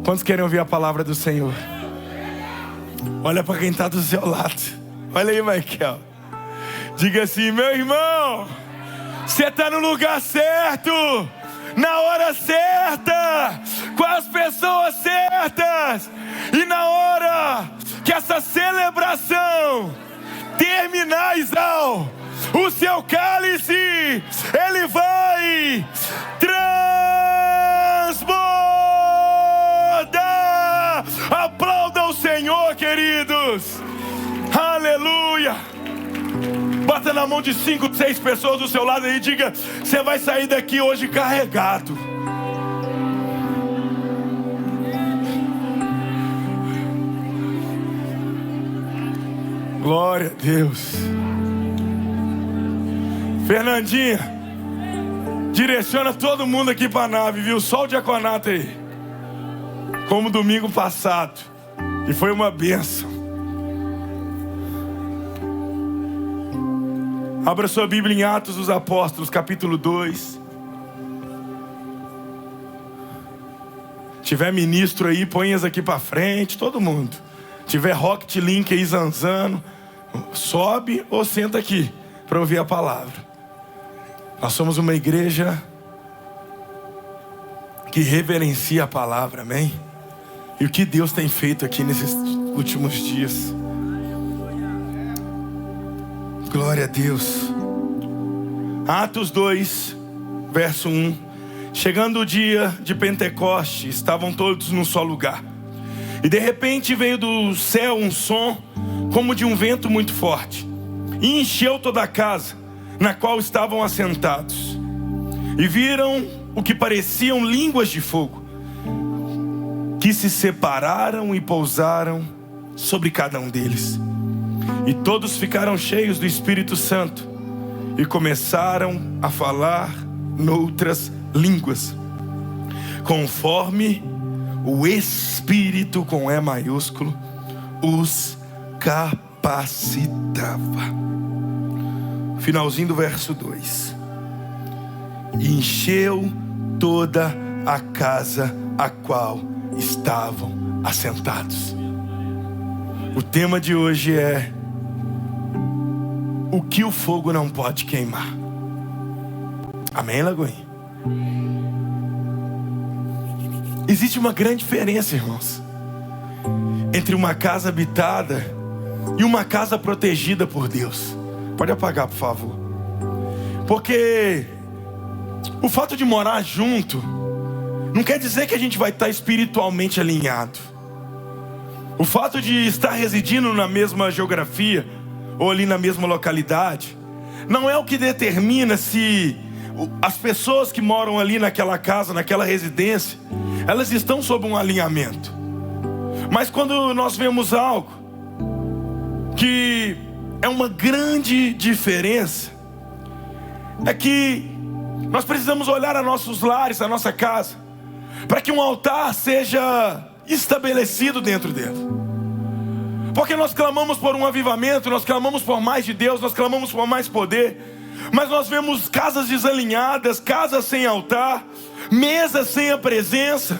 Quantos querem ouvir a palavra do Senhor? Olha para quem está do seu lado. Olha aí, Michael. Diga assim: meu irmão, você está no lugar certo, na hora certa, com as pessoas certas. E na hora que essa celebração terminar, Isal, o seu cálice, ele vai transbordar. Aplauda o Senhor, queridos. Aleluia. Bata na mão de 5, 6 pessoas do seu lado e diga: você vai sair daqui hoje carregado. Glória a Deus. Fernandinha, direciona todo mundo aqui para a nave, viu? Só o diaconato aí. Como domingo passado. E foi uma bênção. Abra sua Bíblia em Atos dos Apóstolos, capítulo 2. Tiver ministro aí, põe-as aqui para frente, todo mundo. Tiver Rocket Link aí zanzando, sobe ou senta aqui para ouvir a palavra. Nós somos uma igreja que reverencia a palavra, amém? E o que Deus tem feito aqui nesses últimos dias. Glória a Deus. Atos 2, verso 1. Chegando o dia de Pentecoste, estavam todos num só lugar. E de repente veio do céu um som como de um vento muito forte, e encheu toda a casa na qual estavam assentados. E viram o que pareciam línguas de fogo, que se separaram e pousaram sobre cada um deles. E todos ficaram cheios do Espírito Santo e começaram a falar noutras línguas, conforme o Espírito, com E maiúsculo, os capacitava. Finalzinho do verso 2. E encheu toda a casa a qual estavam assentados. O tema de hoje é: o que o fogo não pode queimar. Amém, Lagoinha? Existe uma grande diferença, irmãos, entre uma casa habitada e uma casa protegida por Deus. Pode apagar, por favor. Porque o fato de morar junto não quer dizer que a gente vai estar espiritualmente alinhado. O fato de estar residindo na mesma geografia ou ali na mesma localidade não é o que determina se as pessoas que moram ali naquela casa, naquela residência, elas estão sob um alinhamento. Mas quando nós vemos algo que é uma grande diferença, é que nós precisamos olhar a nossos lares, a nossa casa, para que um altar seja estabelecido dentro dele. Porque nós clamamos por um avivamento, nós clamamos por mais de Deus, nós clamamos por mais poder, mas nós vemos casas desalinhadas, casas sem altar, mesas sem a presença.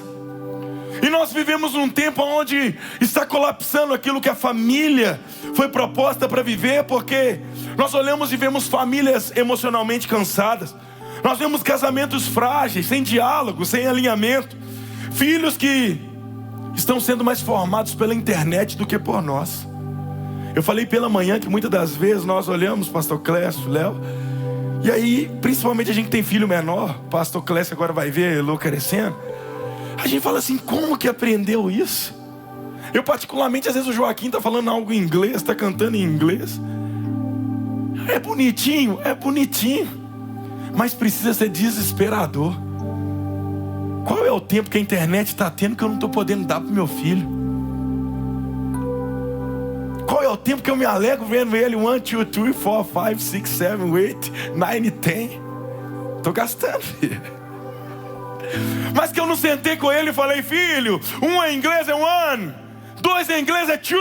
E nós vivemos num tempo onde está colapsando aquilo que a família foi proposta para viver, porque nós olhamos e vemos famílias emocionalmente cansadas. Nós vemos casamentos frágeis, sem diálogo, sem alinhamento. Filhos que estão sendo mais formados pela internet do que por nós. Eu falei pela manhã que muitas das vezes nós olhamos, pastor Clécio, Léo, e aí, principalmente a gente que tem filho menor, pastor Clécio agora vai ver Elô crescendo, a gente fala assim: como que aprendeu isso? Eu particularmente, às vezes o Joaquim está falando algo em inglês, está cantando em inglês. É bonitinho, mas precisa ser desesperador. Qual é o tempo que a internet está tendo que eu não estou podendo dar para o meu filho? Qual é o tempo que eu me alegro vendo ele 1, 2, 3, 4, 5, 6, 7, 8, 9, 10? Estou gastando, filho. Mas que eu não sentei com ele e falei: filho, 1 em inglês é 1, 2 em inglês é 2,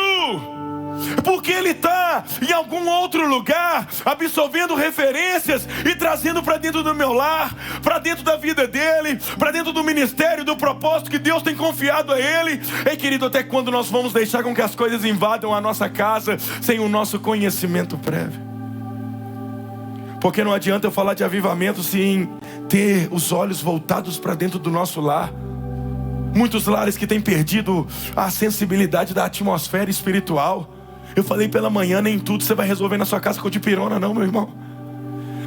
Porque ele está em algum outro lugar, absorvendo referências e trazendo para dentro do meu lar, para dentro da vida dele, para dentro do ministério, do propósito que Deus tem confiado a ele. Ei, querido, até quando nós vamos deixar com que as coisas invadam a nossa casa sem o nosso conhecimento prévio? Porque não adianta eu falar de avivamento sem ter os olhos voltados para dentro do nosso lar. Muitos lares que têm perdido a sensibilidade da atmosfera espiritual. Eu falei pela manhã, nem tudo você vai resolver na sua casa com dipirona não, meu irmão.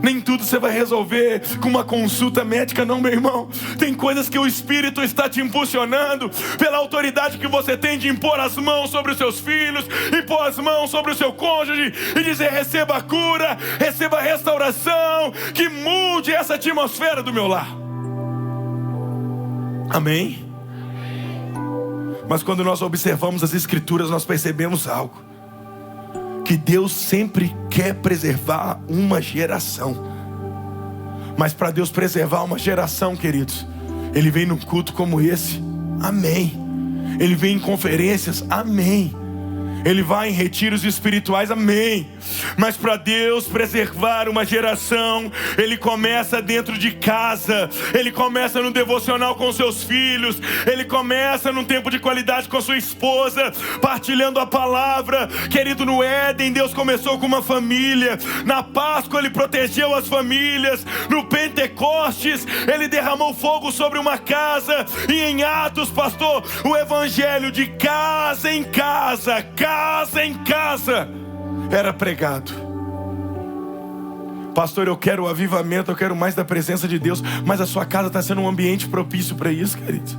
Nem tudo você vai resolver com uma consulta médica não, meu irmão. Tem coisas que o Espírito está te impulsionando, pela autoridade que você tem de impor as mãos sobre os seus filhos, impor as mãos sobre o seu cônjuge e dizer: receba a cura, receba a restauração, que mude essa atmosfera do meu lar. Amém? Mas quando nós observamos as Escrituras, nós percebemos algo: que Deus sempre quer preservar uma geração. Mas para Deus preservar uma geração, queridos, Ele vem num culto como esse, amém. Ele vem em conferências, amém. Ele vai em retiros espirituais, amém. Mas para Deus preservar uma geração, Ele começa dentro de casa. Ele começa no devocional com seus filhos. Ele começa num tempo de qualidade com a sua esposa, partilhando a palavra. Querido, no Éden Deus começou com uma família. Na Páscoa Ele protegeu as famílias. No Pentecostes Ele derramou fogo sobre uma casa. E em Atos, pastor, o evangelho de casa em casa, casa em casa, era pregado. Pastor, eu quero o avivamento, eu quero mais da presença de Deus. Mas a sua casa está sendo um ambiente propício para isso, querido.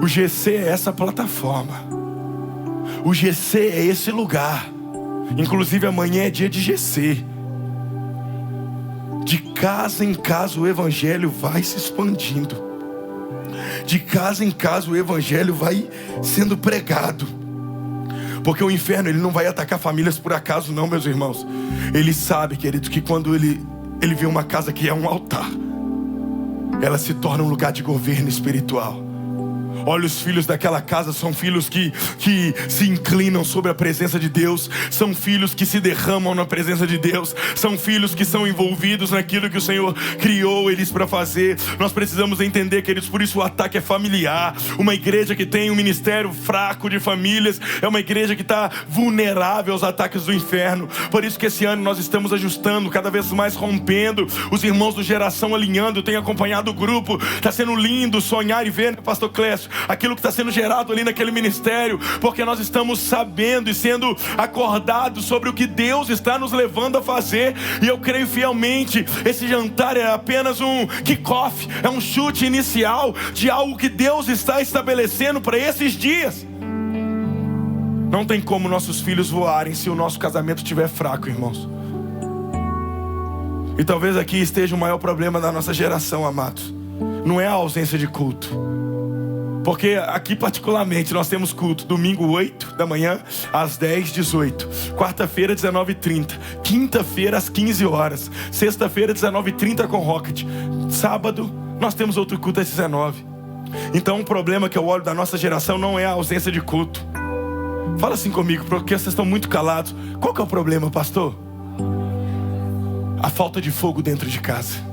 O GC é essa plataforma. O GC é esse lugar. Inclusive amanhã é dia de GC. De casa em casa o evangelho vai se expandindo. De casa em casa o evangelho vai sendo pregado. Porque o inferno, ele não vai atacar famílias por acaso não, meus irmãos. Ele sabe, queridos, que quando ele vê uma casa que é um altar, ela se torna um lugar de governo espiritual. Olha, os filhos daquela casa são filhos que se inclinam sobre a presença de Deus. São filhos que se derramam na presença de Deus. São filhos que são envolvidos naquilo que o Senhor criou eles para fazer. Nós precisamos entender, queridos, por isso o ataque é familiar. Uma igreja que tem um ministério fraco de famílias é uma igreja que está vulnerável aos ataques do inferno. Por isso que esse ano nós estamos ajustando, cada vez mais rompendo. Os irmãos do Geração alinhando. Eu tenho acompanhado o grupo. Está sendo lindo sonhar e ver, né, pastor Clécio, aquilo que está sendo gerado ali naquele ministério, porque nós estamos sabendo e sendo acordados sobre o que Deus está nos levando a fazer. E eu creio fielmente, esse jantar é apenas um kickoff, é um chute inicial de algo que Deus está estabelecendo para esses dias. Não tem como nossos filhos voarem se o nosso casamento estiver fraco, irmãos. E talvez aqui esteja o maior problema da nossa geração, amados. Não é a ausência de culto. Porque aqui particularmente nós temos culto domingo 8 da manhã às 10, 18. Quarta-feira 19h30. Quinta-feira às 15 horas. Sexta-feira 19h30 com Rocket. Sábado nós temos outro culto às 19. Então o problema que eu olho da nossa geração não é a ausência de culto. Fala assim comigo, porque vocês estão muito calados. Qual que é o problema, pastor? A falta de fogo dentro de casa.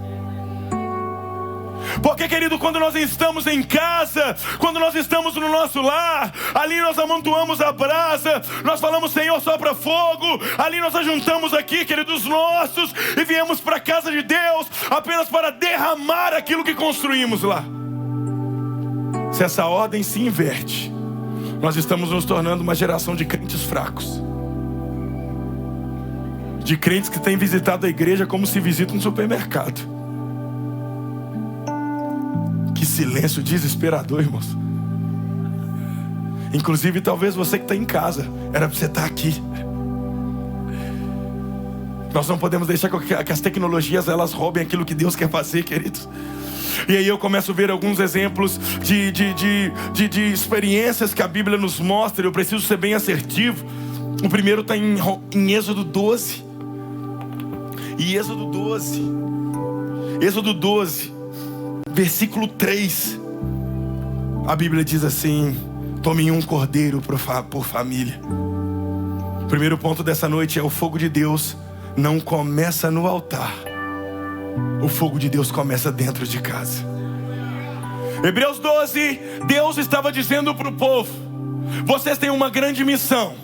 Porque, querido, quando nós estamos em casa, quando nós estamos no nosso lar, ali nós amontoamos a brasa, nós falamos: Senhor, sopra fogo. Ali nós ajuntamos aqui, queridos, nossos, e viemos para a casa de Deus apenas para derramar aquilo que construímos lá. Se essa ordem se inverte, nós estamos nos tornando uma geração de crentes fracos, de crentes que têm visitado a igreja como se visita um supermercado. Que silêncio desesperador, irmãos. Inclusive, talvez você que está em casa, era para você estar aqui. Nós não podemos deixar que as tecnologias elas roubem aquilo que Deus quer fazer, queridos. E aí eu começo a ver alguns exemplos de experiências que a Bíblia nos mostra. Eu preciso ser bem assertivo. O primeiro está em Êxodo 12. E Êxodo 12, versículo 3, a Bíblia diz assim: Tomem um cordeiro por família. O primeiro ponto dessa noite é: o fogo de Deus não começa no altar. O fogo de Deus começa dentro de casa. Hebreus 12, Deus estava dizendo para o povo: vocês têm uma grande missão.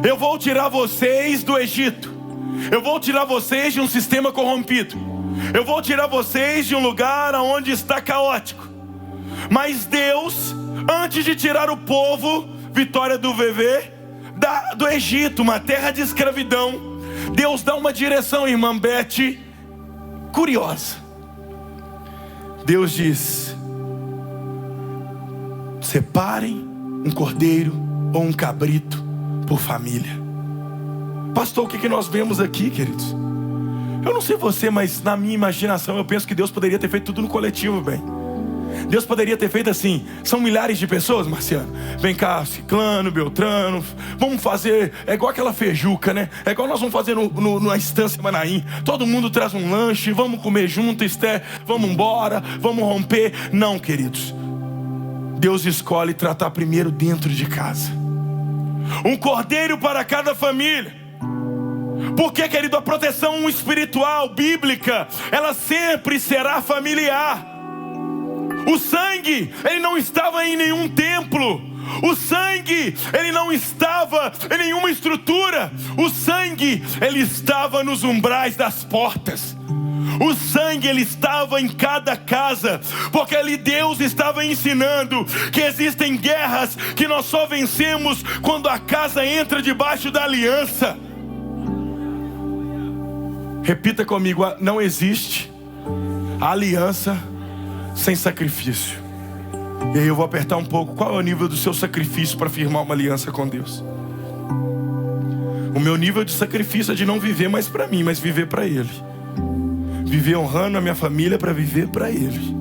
Eu vou tirar vocês do Egito. Eu vou tirar vocês de um sistema corrompido. Eu vou tirar vocês de um lugar onde está caótico. Mas Deus, antes de tirar o povo, Vitória do VV, do Egito, uma terra de escravidão, Deus dá uma direção, irmã Beth, curiosa. Deus diz: separem um cordeiro ou um cabrito por família. Pastor, o que nós vemos aqui, queridos? Eu não sei você, mas na minha imaginação eu penso que Deus poderia ter feito tudo no coletivo, bem. Deus poderia ter feito assim: são milhares de pessoas, Marciano, vem cá, Ciclano, Beltrano, vamos fazer, é igual aquela feijuca, né? É igual nós vamos fazer na Estância Manaim. Todo mundo traz um lanche, vamos comer junto, Esté, vamos embora, vamos romper. Não, queridos, Deus escolhe tratar primeiro dentro de casa. Um cordeiro para cada família. Porque, querido, a proteção espiritual, bíblica, ela sempre será familiar. O sangue, ele não estava em nenhum templo. O sangue, ele não estava em nenhuma estrutura. O sangue, ele estava nos umbrais das portas. O sangue, ele estava em cada casa, porque ali Deus estava ensinando que existem guerras que nós só vencemos quando a casa entra debaixo da aliança. Repita comigo: não existe aliança sem sacrifício. E aí eu vou apertar um pouco: qual é o nível do seu sacrifício para firmar uma aliança com Deus? O meu nível de sacrifício é de não viver mais para mim, mas viver para Ele. Viver honrando a minha família para viver para Ele.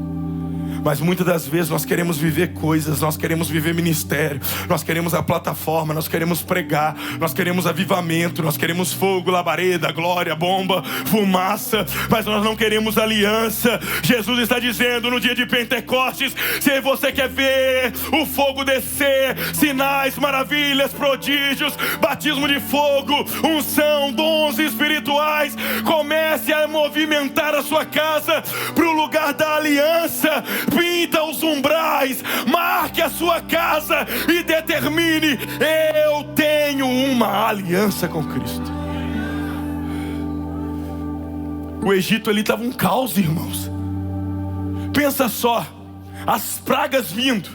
Mas muitas das vezes nós queremos viver coisas, nós queremos viver ministério, nós queremos a plataforma, nós queremos pregar, nós queremos avivamento, nós queremos fogo, labareda, glória, bomba, fumaça, mas nós não queremos aliança. Jesus está dizendo no dia de Pentecostes: se você quer ver o fogo descer, sinais, maravilhas, prodígios, batismo de fogo, unção, dons espirituais, comece a movimentar a sua casa para o lugar da aliança. Pinta os umbrais, marque a sua casa e determine: eu tenho uma aliança com Cristo. O Egito ali estava um caos, irmãos. Pensa só, as pragas vindo,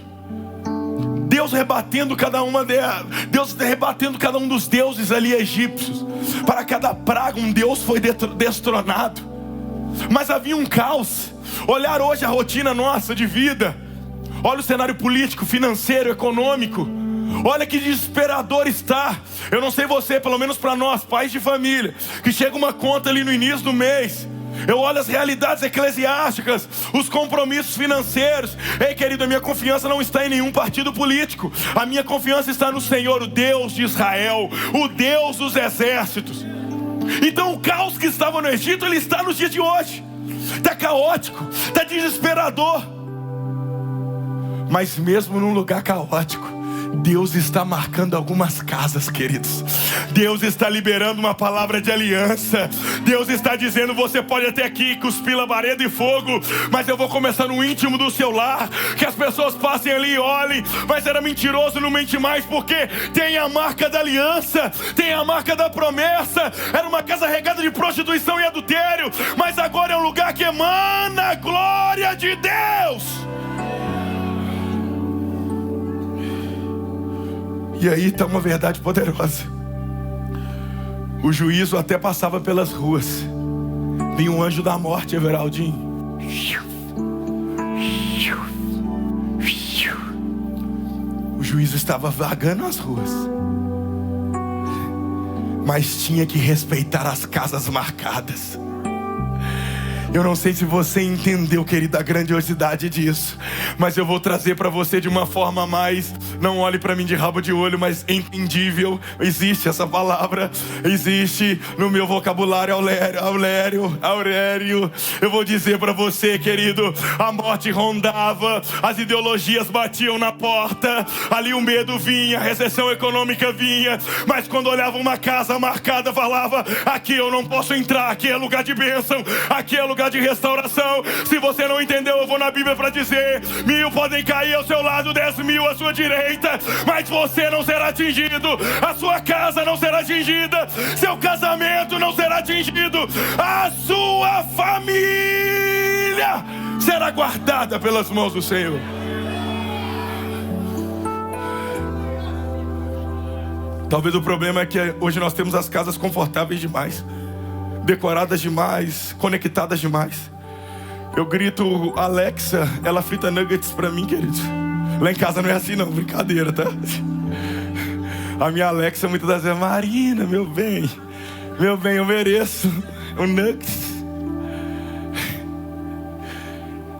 Deus rebatendo cada uma delas, Deus rebatendo cada um dos deuses ali egípcios. Para cada praga um deus foi destronado. Mas havia um caos. Olhar hoje a rotina nossa de vida, olha o cenário político, financeiro, econômico, olha que desesperador está. Eu não sei você, pelo menos para nós, pais de família, que chega uma conta ali no início do mês, eu olho as realidades eclesiásticas, os compromissos financeiros. Ei, querido, a minha confiança não está em nenhum partido político. A minha confiança está no Senhor, o Deus de Israel, o Deus dos exércitos. Então o caos que estava no Egito, ele está nos dias de hoje. Está caótico, está desesperador. Mas mesmo num lugar caótico, Deus está marcando algumas casas, queridos. Deus está liberando uma palavra de aliança. Deus está dizendo: você pode até aqui cuspir labareda e fogo, mas eu vou começar no íntimo do seu lar. Que as pessoas passem ali e olhem: mas era mentiroso, não mente mais, porque tem a marca da aliança, tem a marca da promessa. Era uma casa regada de prostituição e adultério, mas agora é um lugar que emana a glória de Deus. E aí está uma verdade poderosa. O juízo até passava pelas ruas. Vinha um anjo da morte, Everaldinho. O juízo estava vagando nas ruas, mas tinha que respeitar as casas marcadas. Eu não sei se você entendeu, querida, a grandiosidade disso, mas eu vou trazer para você de uma forma mais, não olhe para mim de rabo de olho, mas entendível. Existe essa palavra, existe no meu vocabulário, Aurélio. Eu vou dizer para você, querido, a morte rondava, as ideologias batiam na porta, ali o medo vinha, a recessão econômica vinha, mas quando olhava uma casa marcada, falava: aqui eu não posso entrar, aqui é lugar de bênção, aqui é lugar de restauração. Se você não entendeu, eu vou na Bíblia para dizer: 1000 podem cair ao seu lado, 10.000 à sua direita, mas você não será atingido, a sua casa não será atingida, seu casamento não será atingido, a sua família será guardada pelas mãos do Senhor. Talvez o problema é que hoje nós temos as casas confortáveis demais, decoradas demais, conectadas demais. Eu grito Alexa, ela frita nuggets pra mim, querido. Lá em casa não é assim não, brincadeira, tá? A minha Alexa muitas das vezes: Marina, meu bem, eu mereço um nuggets.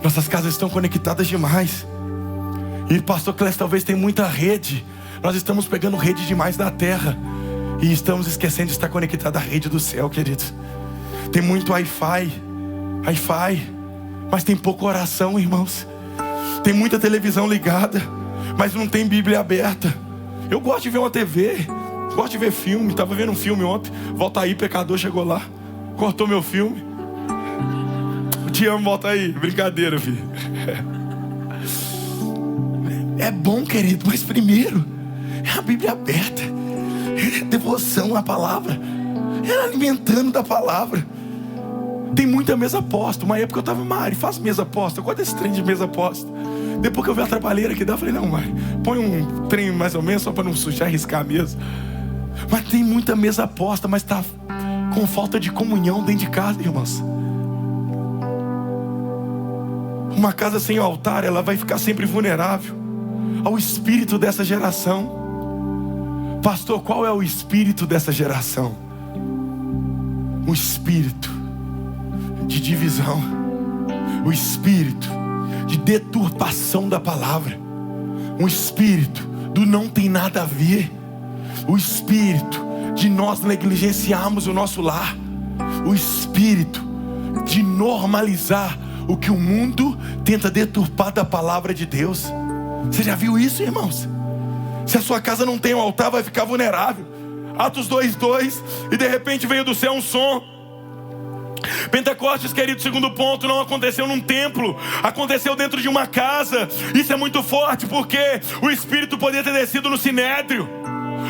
Nossas casas estão conectadas demais. E pastor Clécio, talvez tem muita rede. Nós estamos pegando rede demais da terra e estamos esquecendo de estar conectado à rede do céu, queridos. Tem muito Wi-Fi, mas tem pouca oração, irmãos. Tem muita televisão ligada, mas não tem Bíblia aberta. Eu gosto de ver uma TV, gosto de ver filme. Estava vendo um filme ontem, volta aí, pecador chegou lá, cortou meu filme. Te amo, volta aí. Brincadeira, filho. É bom, querido, mas primeiro é a Bíblia aberta, é devoção à palavra, é alimentando da palavra. Tem muita mesa posta. Uma época eu estava: Mari, faz mesa posta. Eu gosto desse trem de mesa posta. Depois que eu vi a trabalheira que dá, eu falei: não, Mari, põe um trem mais ou menos só para não sujar, arriscar a mesa. Mas tem muita mesa posta, mas está com falta de comunhão dentro de casa, irmãos. Uma casa sem altar, ela vai ficar sempre vulnerável ao espírito dessa geração. Pastor, qual é o espírito dessa geração? Um espírito de divisão, o espírito de deturpação da palavra, um espírito do não tem nada a ver, o espírito de nós negligenciarmos o nosso lar, o espírito de normalizar o que o mundo tenta deturpar da palavra de Deus. Você já viu isso, irmãos? Se a sua casa não tem um altar, vai ficar vulnerável. Atos 2:2, e de repente veio do céu um som. Pentecostes, querido, segundo ponto, não aconteceu num templo, aconteceu dentro de uma casa. Isso é muito forte, porque o Espírito poderia ter descido no Sinédrio,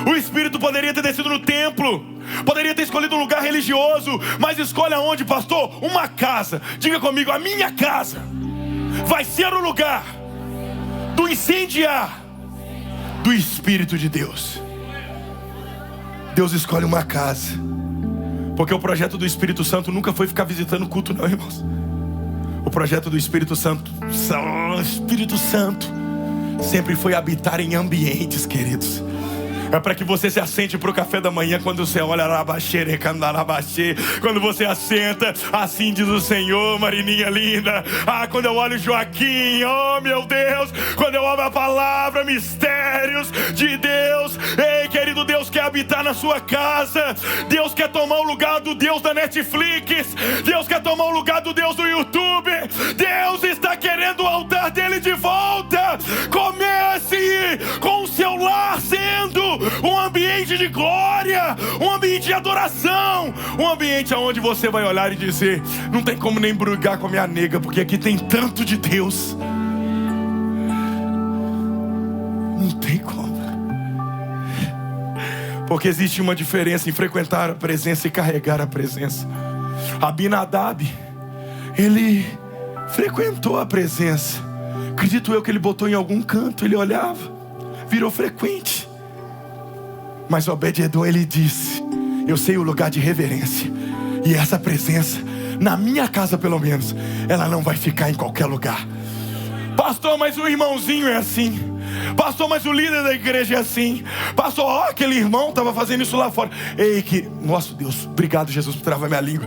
o Espírito poderia ter descido no templo, poderia ter escolhido um lugar religioso, mas escolhe aonde, pastor? Uma casa. Diga comigo: a minha casa vai ser o lugar do incendiar do Espírito de Deus. Deus escolhe uma casa, porque o projeto do Espírito Santo nunca foi ficar visitando culto, não, irmãos. O projeto do Espírito Santo sempre foi habitar em ambientes, queridos. É para que você se assente para o café da manhã. Quando você olha quando você assenta, assim diz o Senhor, Marininha linda. Quando eu olho Joaquim, oh meu Deus, quando eu olho a palavra, mistérios de Deus. Ei, querido, Deus quer habitar na sua casa. Deus quer tomar o lugar do Deus da Netflix. Deus quer tomar o lugar do Deus do YouTube. Deus está querendo o altar dele de volta. Comece com o seu lar sendo um ambiente de glória, um ambiente de adoração, um ambiente onde você vai olhar e dizer: não tem como nem brigar com a minha nega, porque aqui tem tanto de Deus. Não tem como. Porque existe uma diferença em frequentar a presença e carregar a presença. Abinadab, ele frequentou a presença. Acredito eu que ele botou em algum canto, ele olhava, virou frequente. Mas Obed-Edom, ele disse: eu sei o lugar de reverência, e essa presença, na minha casa pelo menos, ela não vai ficar em qualquer lugar. Pastor, mas o irmãozinho é assim. Pastor, mas o líder da igreja é assim. Pastor, aquele irmão estava fazendo isso lá fora. Ei, nossa Deus, obrigado Jesus por travar minha língua.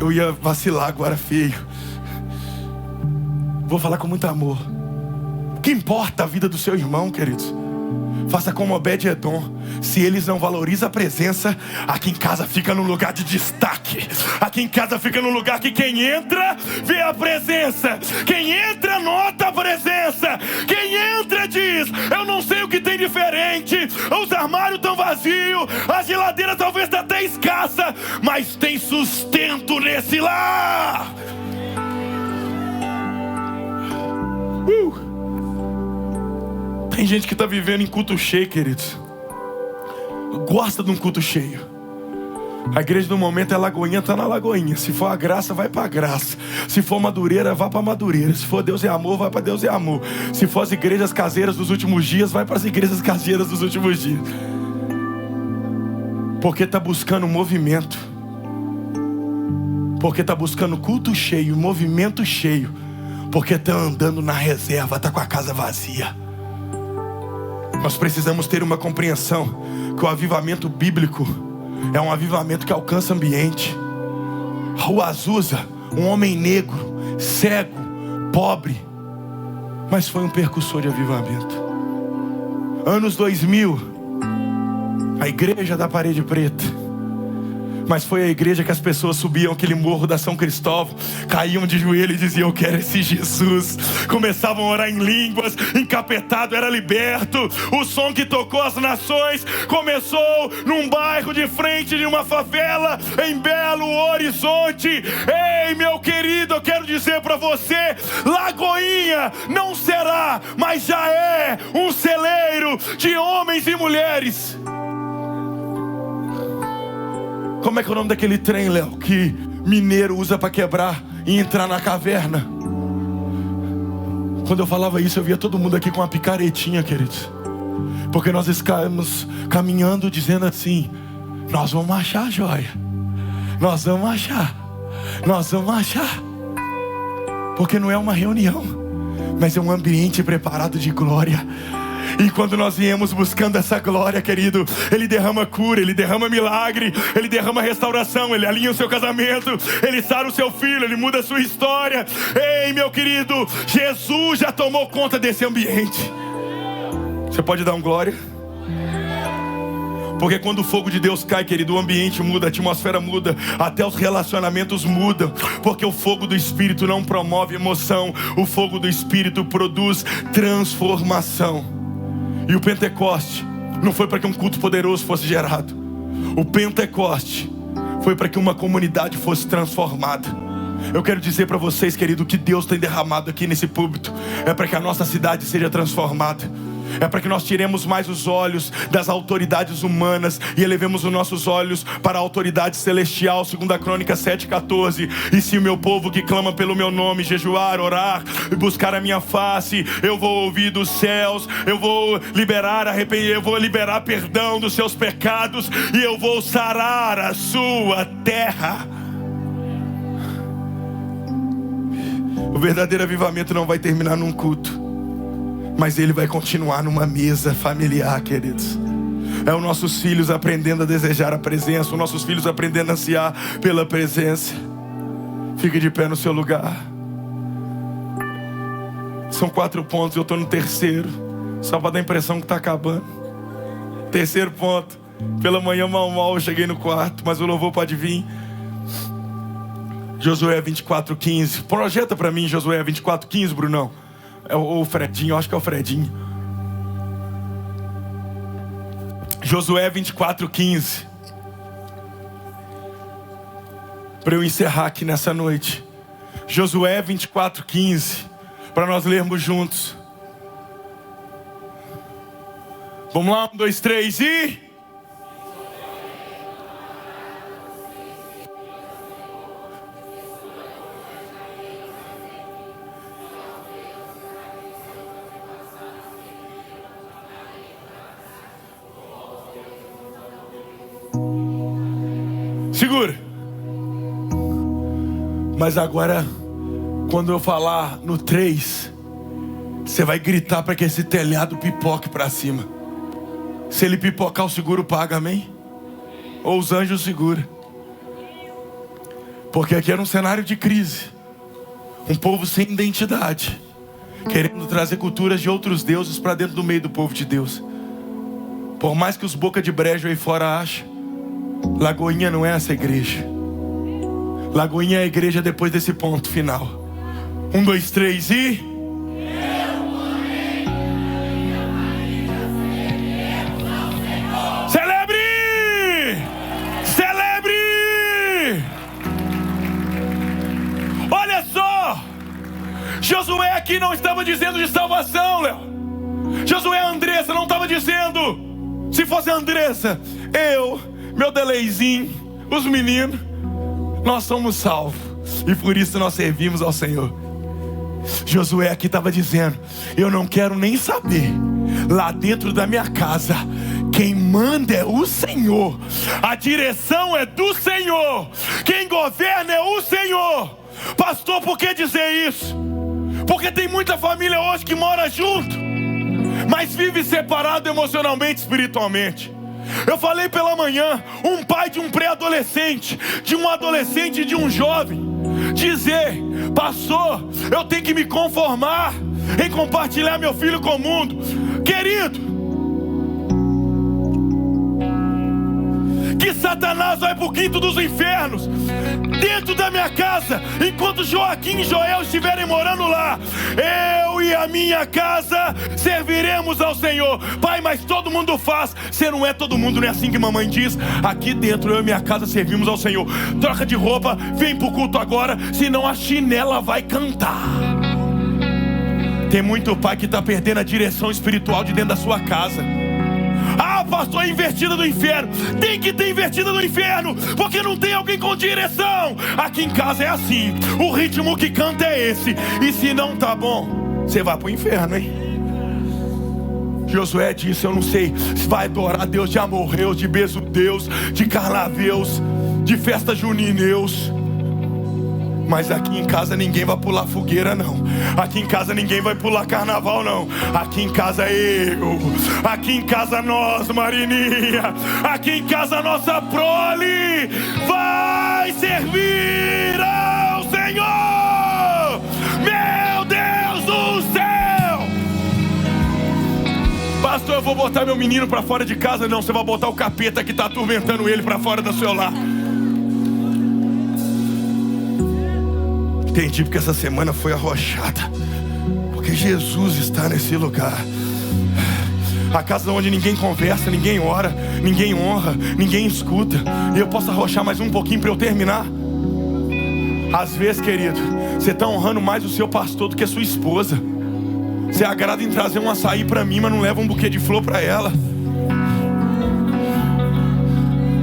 Eu ia vacilar agora feio. Vou falar com muito amor. O que importa a vida do seu irmão, queridos? Faça como Obed-Edom. Se eles não valorizam a presença, aqui em casa fica num lugar de destaque. Aqui em casa fica num lugar que quem entra vê a presença. Quem entra nota a presença. Quem entra diz: eu não sei o que tem diferente. Os armários estão vazios, a geladeira talvez está até escassa, mas tem sustento nesse lar. Tem gente que está vivendo em culto cheio, queridos. Gosta de um culto cheio. A igreja do momento é Lagoinha, está na Lagoinha. Se for a graça, vai para a graça. Se for Madureira, vai para Madureira. Se for Deus é amor, vai para Deus é amor. Se for as igrejas caseiras dos últimos dias, vai para as igrejas caseiras dos últimos dias. Porque está buscando movimento. Porque está buscando culto cheio, movimento cheio. Porque está andando na reserva, está com a casa vazia. Nós precisamos ter uma compreensão que o avivamento bíblico é um avivamento que alcança ambiente. O Azusa, um homem negro, cego, pobre, mas foi um percussor de avivamento. Anos 2000, a igreja da parede preta. Mas foi a igreja que as pessoas subiam aquele morro da São Cristóvão, caíam de joelho e diziam: eu quero esse Jesus. Começavam a orar em línguas, encapetado era liberto. O som que tocou as nações começou num bairro de frente de uma favela em Belo Horizonte. Ei, meu querido, eu quero dizer para você: Lagoinha não será, mas já é um celeiro de homens e mulheres. Como é que é o nome daquele trem, Léo, que mineiro usa para quebrar e entrar na caverna? Quando eu falava isso, eu via todo mundo aqui com uma picaretinha, queridos. Porque nós estamos caminhando dizendo assim: nós vamos achar a joia. Nós vamos achar. Nós vamos achar. Porque não é uma reunião, mas é um ambiente preparado de glória. E quando nós viemos buscando essa glória, querido, Ele derrama cura, Ele derrama milagre, Ele derrama restauração, Ele alinha o seu casamento, Ele sara o seu filho, Ele muda a sua história. Ei, meu querido, Jesus já tomou conta desse ambiente. Você pode dar um glória? Porque quando o fogo de Deus cai, querido, o ambiente muda, a atmosfera muda, até os relacionamentos mudam. Porque o fogo do Espírito não promove emoção, o fogo do Espírito produz transformação. E o Pentecoste não foi para que um culto poderoso fosse gerado. O Pentecoste foi para que uma comunidade fosse transformada. Eu quero dizer para vocês, querido, que Deus tem derramado aqui nesse púlpito é para que a nossa cidade seja transformada. É para que nós tiremos mais os olhos das autoridades humanas e elevemos os nossos olhos para a autoridade celestial, 2 Crônicas 7,14. E se o meu povo que clama pelo meu nome jejuar, orar e buscar a minha face, eu vou ouvir dos céus, eu vou liberar perdão dos seus pecados e eu vou sarar a sua terra. O verdadeiro avivamento não vai terminar num culto, mas ele vai continuar numa mesa familiar, queridos. É os nossos filhos aprendendo a desejar a presença, os nossos filhos aprendendo a ansiar pela presença. Fique de pé no seu lugar. São 4 pontos, eu estou no terceiro, só para dar a impressão que está acabando. Terceiro ponto. Pela manhã mal eu cheguei no quarto, mas o louvor pode vir. Josué 24:15. Projeta para mim Josué 24:15, Brunão. É o Fredinho, eu acho que é o Fredinho. Josué 24:15. Para eu encerrar aqui nessa noite. Josué 24:15. Para nós lermos juntos. Vamos lá, 1, 2, 3 e... Segura. Mas agora, quando eu falar no 3, você vai gritar para que esse telhado pipoque para cima. Se ele pipocar, o seguro paga, amém? Ou os anjos seguram. Porque aqui era um cenário de crise. Um povo sem identidade, querendo trazer culturas de outros deuses para dentro do meio do povo de Deus. Por mais que os boca de brejo aí fora achem, Lagoinha não é essa igreja. Lagoinha é a igreja depois desse ponto final. 1, 2, 3 e... Celebre! Celebre! Olha só! Josué aqui não estava dizendo de salvação, Léo. Josué, Andressa não estava dizendo. Se fosse a Andressa, eu, meu deleizinho, os meninos, nós somos salvos. E por isso nós servimos ao Senhor. Josué aqui estava dizendo: eu não quero nem saber. Lá dentro da minha casa, quem manda é o Senhor. A direção é do Senhor. Quem governa é o Senhor. Pastor, por que dizer isso? Porque tem muita família hoje que mora junto, mas vive separado emocionalmente, espiritualmente. Eu falei pela manhã, um pai de um pré-adolescente, de um adolescente e de um jovem, dizer: pastor, eu tenho que me conformar em compartilhar meu filho com o mundo. Querido, que Satanás vai para o quinto dos infernos dentro da minha casa, enquanto Joaquim e Joel estiverem morando lá. Eu e a minha casa serviremos ao Senhor. Pai, mas todo mundo faz. Você não é todo mundo, não é assim que mamãe diz. Aqui dentro eu e minha casa servimos ao Senhor. Troca de roupa, vem pro culto agora, senão a chinela vai cantar. Tem muito pai que está perdendo a direção espiritual de dentro da sua casa. Ah, pastor, é invertida do inferno. Tem que ter invertida do inferno, porque não tem alguém com direção. Aqui em casa é assim, o ritmo que canta é esse. E se não tá bom, você vai pro inferno, hein? Josué disse: eu não sei se vai adorar Deus de amorreus, de beijo Deus, de carnaveus, de festa junineus, mas aqui em casa ninguém vai pular fogueira, não. Aqui em casa ninguém vai pular carnaval, não. Aqui em casa eu. Aqui em casa nós, Marininha. Aqui em casa nossa prole vai servir ao Senhor. Meu Deus do céu! Pastor, eu vou botar meu menino pra fora de casa. Não, você vai botar o capeta que tá atormentando ele pra fora do seu lar. Entendi porque essa semana foi arrochada, porque Jesus está nesse lugar. A casa onde ninguém conversa, ninguém ora, ninguém honra, ninguém escuta. E eu posso arrochar mais um pouquinho para eu terminar. Às vezes, querido, você está honrando mais o seu pastor do que a sua esposa. Você agrada em trazer um açaí para mim, mas não leva um buquê de flor para ela.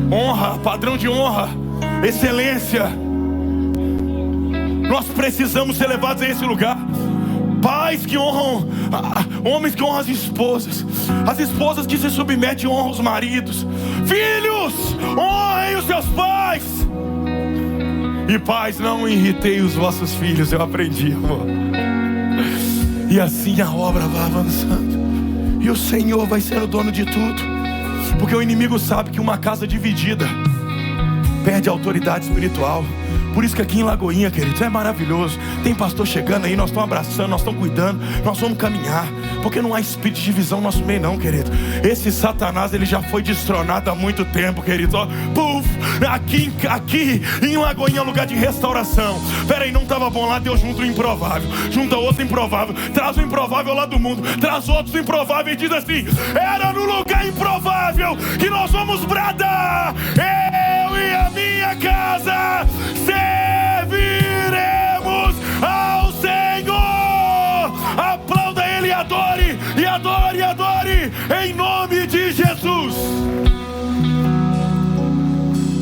Honra, padrão de honra, excelência. Nós precisamos ser levados a esse lugar. Pais que honram, homens que honram as esposas que se submetem e honram os maridos. Filhos, honrem os seus pais. E pais, não irritei os vossos filhos. Eu aprendi, amor. E assim a obra vai avançando, e o Senhor vai ser o dono de tudo. Porque o inimigo sabe que uma casa dividida perde a autoridade espiritual. Por isso que aqui em Lagoinha, queridos, é maravilhoso. Tem pastor chegando aí, nós estamos abraçando, nós estamos cuidando, nós vamos caminhar. Porque não há espírito de divisão no nosso meio não, querido. Esse Satanás, ele já foi destronado há muito tempo, queridos. Ó, puf, aqui em Lagoinha é um lugar de restauração. Pera aí, não estava bom lá, Deus junta o improvável, junta outro improvável, traz o improvável lá do mundo, traz outros improváveis e diz assim: era no lugar improvável que nós vamos bradar. Eu e a minha casa